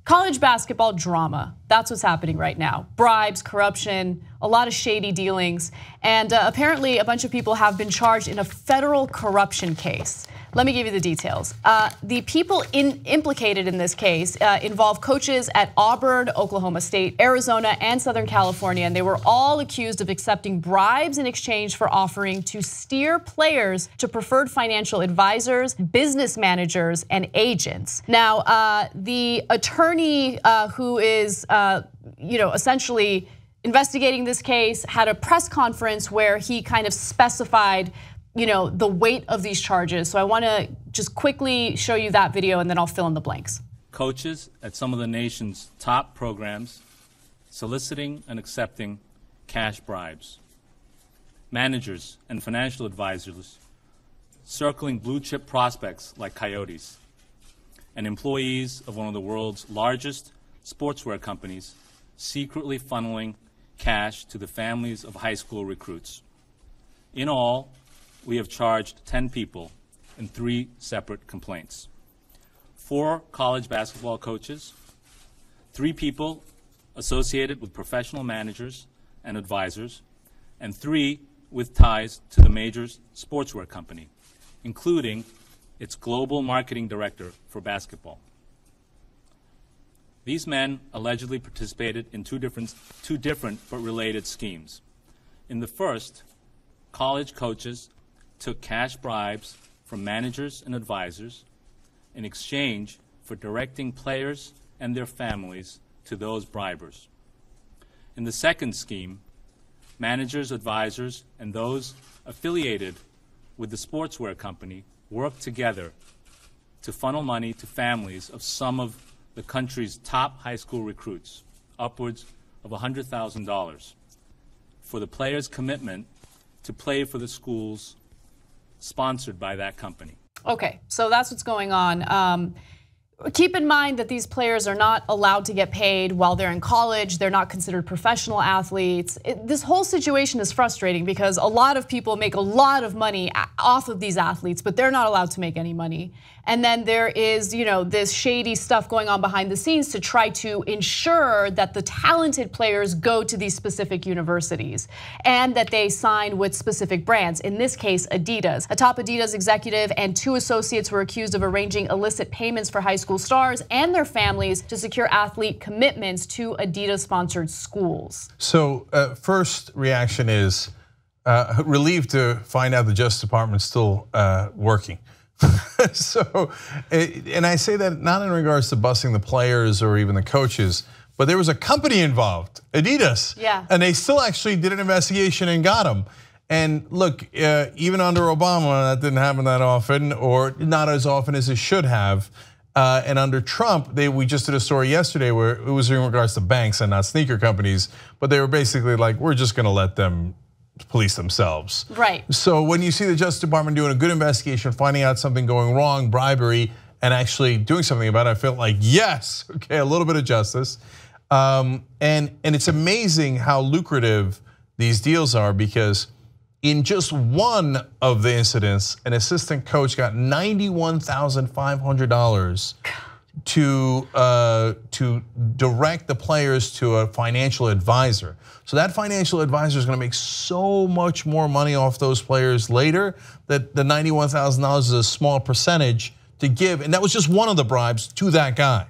College basketball drama, that's what's happening right now. Bribes, corruption, a lot of shady dealings, and apparently a bunch of people have been charged in a federal corruption case. Let me give you the details. The people implicated in this case involve coaches at Auburn, Oklahoma State, Arizona, and Southern California, and they were all accused of accepting bribes in exchange for offering to steer players to preferred financial advisors, business managers, and agents. Now, the attorney who is, essentially investigating this case had a press conference where he kind of specified the weight of these charges. So I want to just quickly show you that video and then I'll fill in the blanks. Coaches at some of the nation's top programs soliciting and accepting cash bribes. Managers and financial advisors circling blue chip prospects like coyotes. And employees of one of the world's largest sportswear companies secretly funneling cash to the families of high school recruits. In all, we have charged 10 people in 3 separate complaints. 4 college basketball coaches, 3 people associated with professional managers and advisors, and 3 with ties to the major sportswear company, including its global marketing director for basketball. These men allegedly participated in two different but related schemes. In the first, college coaches took cash bribes from managers and advisors in exchange for directing players and their families to those bribers. In the second scheme, managers, advisors, and those affiliated with the sportswear company worked together to funnel money to families of some of the country's top high school recruits, upwards of $100,000, for the players' commitment to play for the schools sponsored by that company. Okay, so that's what's going on. Keep in mind that these players are not allowed to get paid while they're in college. They're not considered professional athletes. This whole situation is frustrating because a lot of people make a lot of money off of these athletes, but they're not allowed to make any money. And then there is, this shady stuff going on behind the scenes to try to ensure that the talented players go to these specific universities and that they sign with specific brands. In this case, Adidas. A top Adidas executive and 2 associates were accused of arranging illicit payments for high school stars and their families to secure athlete commitments to Adidas-sponsored schools. So first reaction is relieved to find out the Justice Department's still working. So, and I say that not in regards to busting the players or even the coaches, but there was a company involved, Adidas. Yeah. And they still actually did an investigation and got them. And look, even under Obama, that didn't happen that often, or not as often as it should have. And under Trump, we just did a story yesterday where it was in regards to banks and not sneaker companies, but they were basically like, we're just gonna let them police themselves. Right. So when you see the Justice Department doing a good investigation, finding out something going wrong, bribery, and actually doing something about it, I felt like, yes, okay, a little bit of justice. And it's amazing how lucrative these deals are because in just one of the incidents, an assistant coach got $91,500 to direct the players to a financial advisor. So that financial advisor is going to make so much more money off those players later that the $91,000 is a small percentage to give. And that was just one of the bribes to that guy.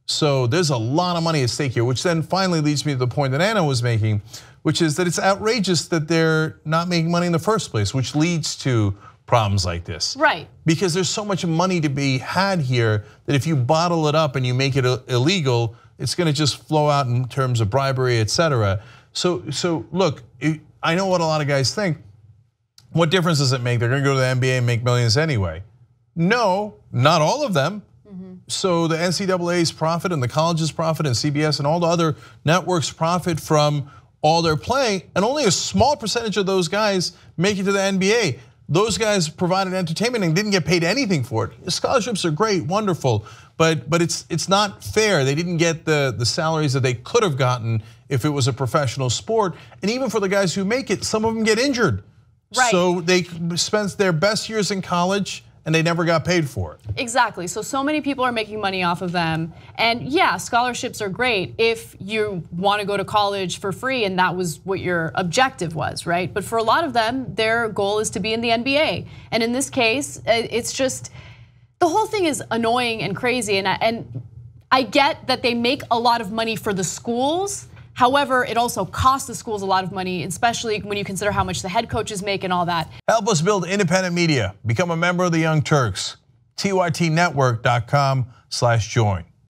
So there's a lot of money at stake here, which then finally leads me to the point that Anna was making, which is that it's outrageous that they're not making money in the first place, which leads to problems like this. Right. Because there's so much money to be had here that if you bottle it up and you make it illegal, it's going to just flow out in terms of bribery, et cetera. So look, I know what a lot of guys think. What difference does it make? They're going to go to the NBA and make millions anyway. No, not all of them. So the NCAA's profit and the college's profit and CBS and all the other networks profit from all their play, and only a small percentage of those guys make it to the NBA. Those guys provided entertainment and didn't get paid anything for it. Scholarships are great, wonderful, but it's not fair. They didn't get the salaries that they could have gotten if it was a professional sport. And even for the guys who make it, some of them get injured. Right. So they spent their best years in college and they never got paid for it. Exactly. So many people are making money off of them. And yeah, scholarships are great if you want to go to college for free and that was what your objective was, right? But for a lot of them, their goal is to be in the NBA. And in this case, it's just, the whole thing is annoying and crazy. And I get that they make a lot of money for the schools. However, it also costs the schools a lot of money, especially when you consider how much the head coaches make and all that. Help us build independent media. Become a member of the Young Turks. TYTnetwork.com/join.